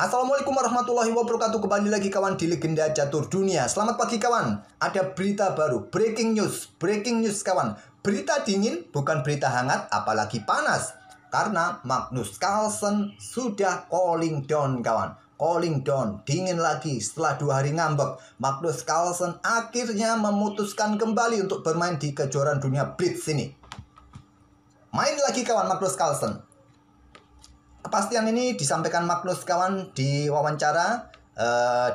Assalamualaikum warahmatullahi wabarakatuh. Kembali lagi kawan di Legenda Catur Dunia. Selamat pagi kawan. Ada berita baru, breaking news kawan. Berita dingin, bukan berita hangat, apalagi panas. Karena Magnus Carlsen sudah calling down kawan. Calling down, dingin lagi setelah 2 hari ngambek. Magnus Carlsen akhirnya memutuskan kembali untuk bermain di kejuaraan dunia Blitz ini. Main lagi kawan Magnus Carlsen. Kepastian ini disampaikan Magnus kawan di wawancara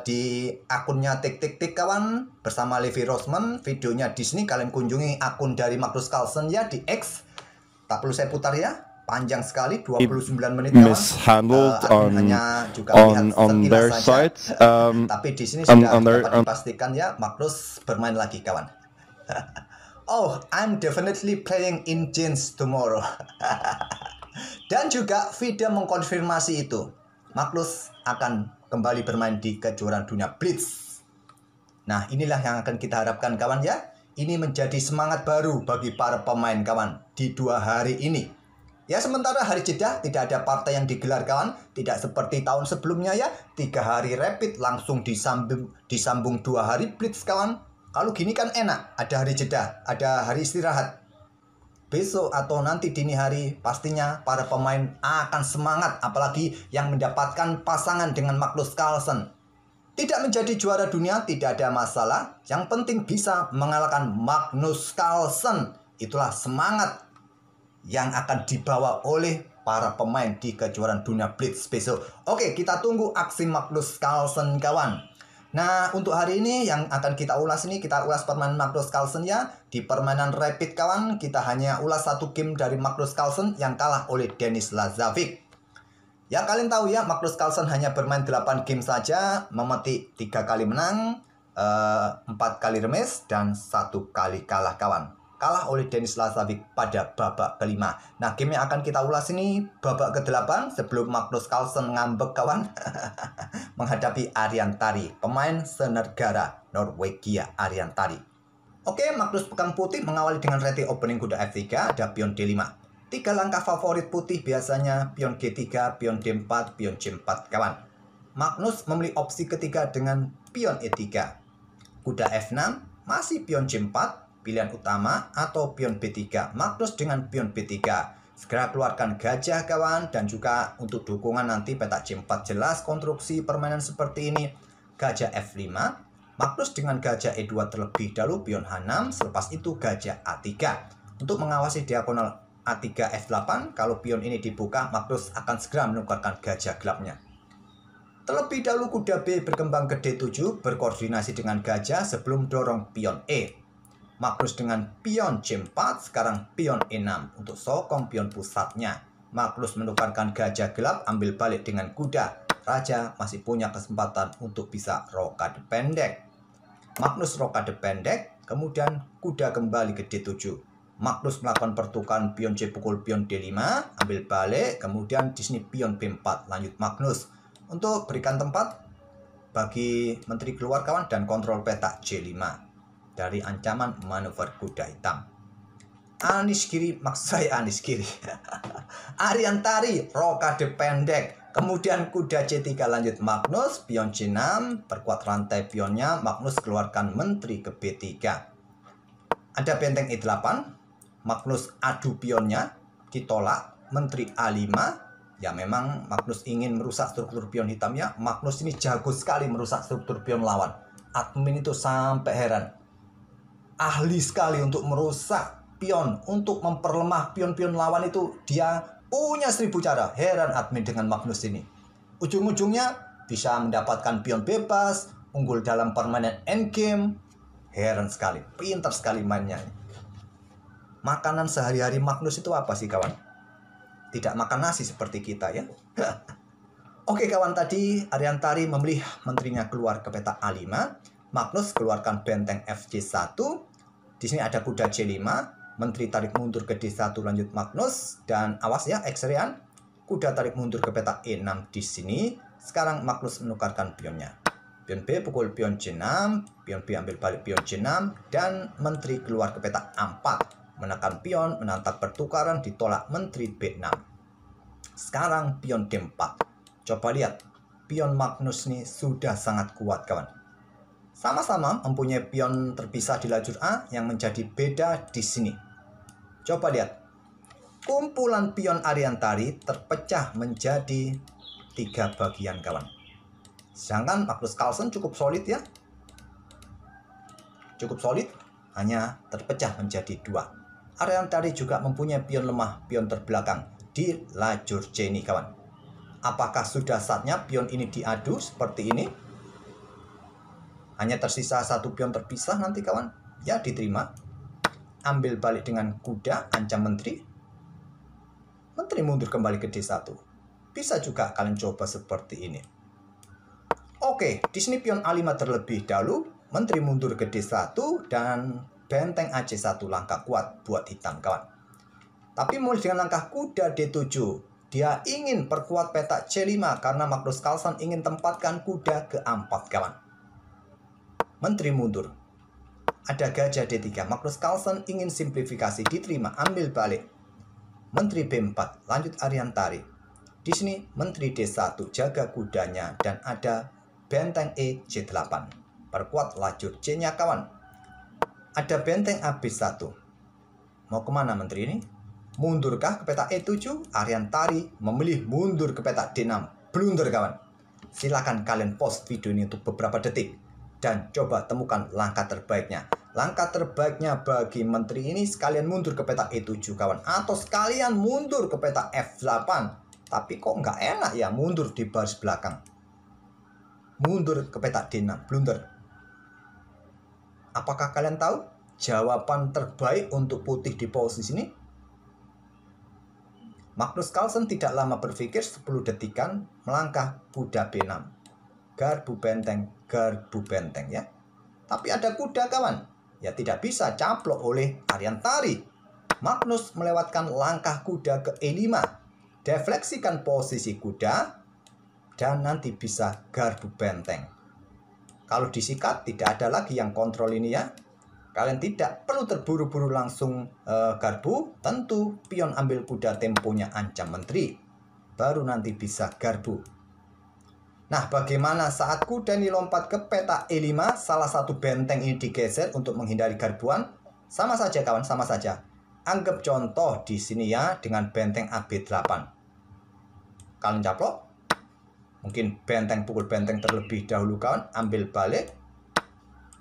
di akunnya tik kawan bersama Levi Rosman. Videonya di sini kalian kunjungi akun dari Magnus Carlsen ya di X. Tak perlu saya putar ya, panjang sekali 29 menit kawan. Mishandled hanya juga on their side. Tapi di sini sudah dapat dipastikan ya Magnus bermain lagi kawan. Oh, I'm definitely playing in jeans tomorrow. Dan juga Vida mengkonfirmasi itu. Magnus akan kembali bermain di kejuaraan dunia Blitz. Nah, inilah yang akan kita harapkan kawan ya. Ini menjadi semangat baru bagi para pemain kawan di 2 hari ini. Ya, sementara hari jeda tidak ada partai yang digelar kawan. Tidak seperti tahun sebelumnya ya. 3 hari rapid langsung disambung 2 hari Blitz kawan. Kalau gini kan enak. Ada hari jeda, ada hari istirahat. Besok atau nanti dini hari pastinya para pemain akan semangat, apalagi yang mendapatkan pasangan dengan Magnus Carlsen. Tidak menjadi juara dunia tidak ada masalah, yang penting bisa mengalahkan Magnus Carlsen. Itulah semangat yang akan dibawa oleh para pemain di kejuaraan dunia Blitz besok. Oke, kita tunggu aksi Magnus Carlsen kawan. Nah, untuk hari ini yang akan kita ulas ini, kita ulas permainan Magnus Carlsen ya. Di permainan rapid kawan, kita hanya ulas 1 game dari Magnus Carlsen yang kalah oleh Denis Lazarevic. Ya, kalian tahu ya, Magnus Carlsen hanya bermain 8 game saja, memetik 3 kali menang, 4 kali remis, dan 1 kali kalah kawan. Kalah oleh Denis Lazarevic pada babak kelima. Nah, game yang akan kita ulas ini babak ke-8 sebelum Magnus Carlsen ngambek kawan. Menghadapi Arian Tari, pemain senegara Norwegia Arian Tari. Oke, Magnus Pekan Putih mengawali dengan reti opening kuda F3, ada pion D5. 3 langkah favorit putih biasanya pion G3, pion D4, pion C4 kawan. Magnus memilih opsi ketiga dengan pion E3. Kuda F6, masih pion C4, pilihan utama, atau pion B3. Magnus dengan pion B3. Segera keluarkan gajah kawan, dan juga untuk dukungan nanti petak C4 jelas konstruksi permainan seperti ini. Gajah F5, Magnus dengan gajah E2 terlebih dahulu, pion H6, selepas itu gajah A3. Untuk mengawasi diagonal A3 F8, kalau pion ini dibuka, Magnus akan segera menukarkan gajah gelapnya. Terlebih dahulu kuda B berkembang ke D7, berkoordinasi dengan gajah sebelum dorong pion E. Magnus dengan pion C4, sekarang pion E6 untuk sokong pion pusatnya. Magnus menukarkan gajah gelap, ambil balik dengan kuda. Raja masih punya kesempatan untuk bisa rokade pendek. Magnus rokade pendek, kemudian kuda kembali ke D7. Magnus melakukan pertukaran pion C pukul pion D5, ambil balik, kemudian di sini pion B4, lanjut Magnus. Untuk berikan tempat bagi menteri keluar kawan dan kontrol petak C5. Dari ancaman manuver kuda hitam. Anis kiri, maksud saya Anis kiri. Arian Tari, rokade pendek. Kemudian kuda C3 lanjut Magnus, pion C6, perkuat rantai pionnya, Magnus keluarkan menteri ke B3. Ada benteng E8, Magnus adu pionnya, ditolak, menteri A5. Ya memang Magnus ingin merusak struktur pion hitamnya. Magnus ini jago sekali merusak struktur pion lawan. Admin itu sampai heran. Ahli sekali untuk merusak pion, untuk memperlemah pion-pion lawan itu dia punya 1000 cara. Heran admin dengan Magnus ini. Ujung-ujungnya bisa mendapatkan pion bebas, unggul dalam permainan endgame. Heran sekali, pintar sekali mainnya. Makanan sehari-hari Magnus itu apa sih kawan? Tidak makan nasi seperti kita ya. Oke kawan, tadi Arian Tari memilih menterinya keluar ke petak A5. Magnus keluarkan benteng FC1. Di sini ada kuda C5, menteri tarik mundur ke D1 lanjut Magnus, dan awas ya X-rayan, kuda tarik mundur ke petak E6 di sini. Sekarang Magnus menukarkan pionnya. Pion B pukul pion C6, pion B ambil balik pion C6, dan menteri keluar ke petak A4. Menekan pion, menantang pertukaran, ditolak menteri B6. Sekarang pion D4. Coba lihat, pion Magnus ini sudah sangat kuat kawan. Sama-sama mempunyai pion terpisah di lajur A yang menjadi beda di sini. Coba lihat. Kumpulan pion Ariantari terpecah menjadi 3 bagian kawan. Sedangkan Magnus Carlsen cukup solid ya. Cukup solid, hanya terpecah menjadi 2. Ariantari juga mempunyai pion lemah, pion terbelakang di lajur C ini kawan. Apakah sudah saatnya pion ini diadu seperti ini? Hanya tersisa 1 pion terpisah nanti kawan. Ya diterima. Ambil balik dengan kuda, ancam menteri. Menteri mundur kembali ke D1. Bisa juga kalian coba seperti ini. Oke, di sini pion A5 terlebih dahulu. Menteri mundur ke D1 dan benteng AC1 langkah kuat buat hitam kawan. Tapi mulai dengan langkah kuda D7. Dia ingin perkuat petak C5 karena Magnus Carlsen ingin tempatkan kuda ke 4 kawan. Menteri mundur. Ada gajah D3. Magnus Carlsen ingin simplifikasi, diterima, ambil balik. Menteri B4, lanjut Ariantari. Di sini Menteri D1 jaga kudanya dan ada benteng E C8. Perkuat lajur C-nya kawan. Ada benteng AB1. Mau kemana menteri ini? Mundurkah ke petak E7? Ariantari memilih mundur ke petak D6. Blunder kawan. Silakan kalian pause video ini untuk beberapa detik dan coba temukan langkah terbaiknya. Langkah terbaiknya bagi menteri ini sekalian mundur ke petak E7 kawan, atau sekalian mundur ke petak F8. Tapi kok nggak enak ya mundur di baris belakang. Mundur ke petak D6, blunder. Apakah kalian tahu jawaban terbaik untuk putih di posisi ini? Magnus Carlsen tidak lama berpikir, 10 detikan melangkah kuda B6. Garbu benteng ya. Tapi ada kuda kawan. Ya tidak bisa caplok oleh Ariantari. Magnus melewatkan langkah kuda ke E5. Defleksikan posisi kuda dan nanti bisa garbu benteng. Kalau disikat tidak ada lagi yang kontrol ini ya. Kalian tidak perlu terburu-buru langsung garbu. Tentu pion ambil kuda temponya ancam menteri. Baru nanti bisa garbu. Nah, bagaimana saat kuda ini lompat ke petak E5, salah satu benteng ini digeser untuk menghindari garbuan? Sama saja kawan, sama saja. Anggap contoh di sini ya dengan benteng AB8. Kalian caplok. Mungkin benteng pukul benteng terlebih dahulu kawan, ambil balik.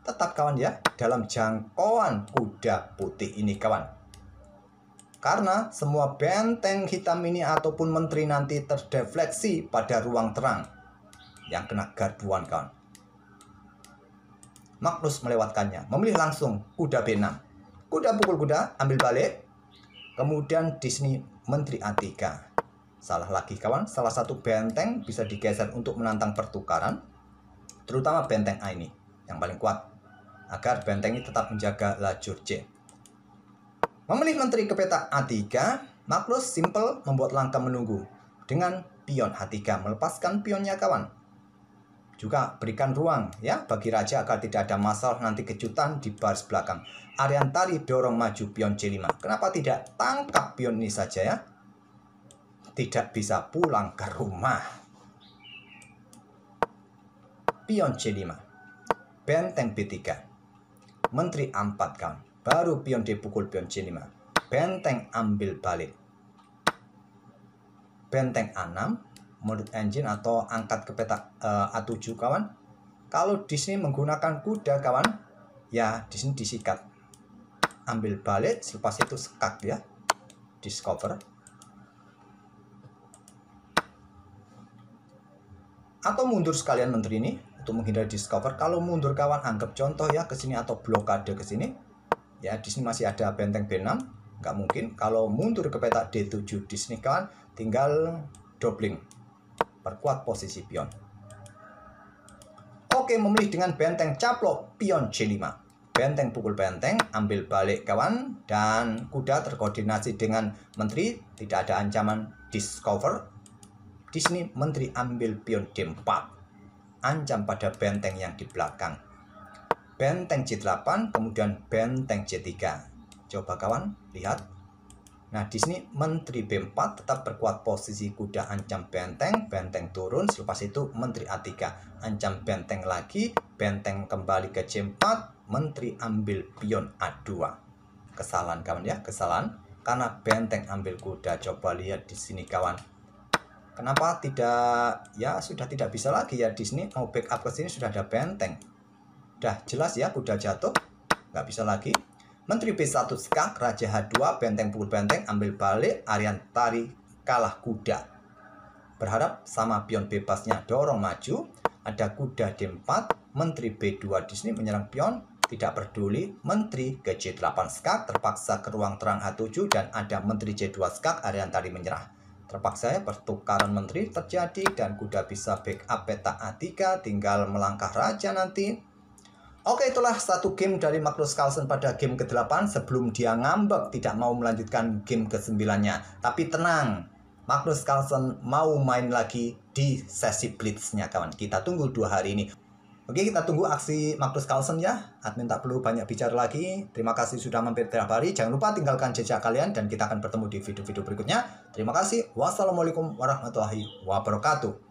Tetap kawan ya, dalam jangkauan kuda putih ini kawan. Karena semua benteng hitam ini ataupun menteri nanti terdefleksi pada ruang terang yang kena garbuan kawan. Magnus melewatkannya, memilih langsung kuda B6. Kuda pukul kuda, ambil balik. Kemudian di sini menteri A3. Salah lagi kawan, salah satu benteng bisa digeser untuk menantang pertukaran. Terutama benteng A ini yang paling kuat, agar benteng ini tetap menjaga lajur C. Memilih menteri ke petak A3, Magnus simple membuat langkah menunggu dengan pion H3, melepaskan pionnya kawan. Juga berikan ruang ya bagi raja agar tidak ada masalah nanti kejutan di baris belakang. Ariantari dorong maju pion C5. Kenapa tidak tangkap pion ini saja ya? Tidak bisa pulang ke rumah. Pion C5. Benteng B3. Menteri A4 kawan. Baru pion dipukul pion C5. Benteng ambil balik. Benteng A6. Menurut engine atau angkat ke petak A7 kawan. Kalau di sini menggunakan kuda kawan, ya di sini disikat. Ambil balik, selepas itu sekak ya. Discover. Atau mundur sekalian menteri ini untuk menghindari discover. Kalau mundur kawan, anggap contoh ya ke sini atau blokade ke sini. Ya di sini masih ada benteng B6, nggak mungkin. Kalau mundur ke petak D7 di sini kawan, tinggal doubling. Perkuat posisi pion. Oke, memilih dengan benteng caplok pion C5. Benteng pukul benteng, ambil balik kawan. Dan kuda terkoordinasi dengan menteri. Tidak ada ancaman discover. Di sini menteri ambil pion D4. Ancam pada benteng yang di belakang. Benteng C8, kemudian benteng C3. Coba kawan, lihat. Nah, di sini menteri B4 tetap perkuat posisi kuda, ancam benteng, benteng turun. Selepas itu menteri A3 ancam benteng lagi, benteng kembali ke C4, menteri ambil pion A2. Kesalahan kawan ya, kesalahan karena benteng ambil kuda. Coba lihat di sini kawan. Kenapa tidak, ya sudah tidak bisa lagi ya di sini, mau backup ke sini sudah ada benteng. Udah jelas ya, kuda jatuh, nggak bisa lagi. Menteri B1 skak, Raja H2, benteng pukul benteng, ambil balik, Ariantari kalah kuda. Berharap sama pion bebasnya dorong maju, ada kuda D4, Menteri B2 di sini menyerang pion, tidak peduli, Menteri ke C8 skak, terpaksa ke ruang terang H7 dan ada Menteri C2 skak, Ariantari menyerah. Terpaksa ya pertukaran menteri terjadi dan kuda bisa backup peta A3, tinggal melangkah raja nanti. Oke, itulah satu game dari Magnus Carlsen pada game ke-8 sebelum dia ngambek tidak mau melanjutkan game ke-9-nya. Tapi tenang, Magnus Carlsen mau main lagi di sesi Blitz-nya kawan. Kita tunggu 2 hari ini. Oke, kita tunggu aksi Magnus Carlsen ya. Admin tak perlu banyak bicara lagi. Terima kasih sudah mampir tiap hari. Jangan lupa tinggalkan jejak kalian dan kita akan bertemu di video-video berikutnya. Terima kasih. Wassalamualaikum warahmatullahi wabarakatuh.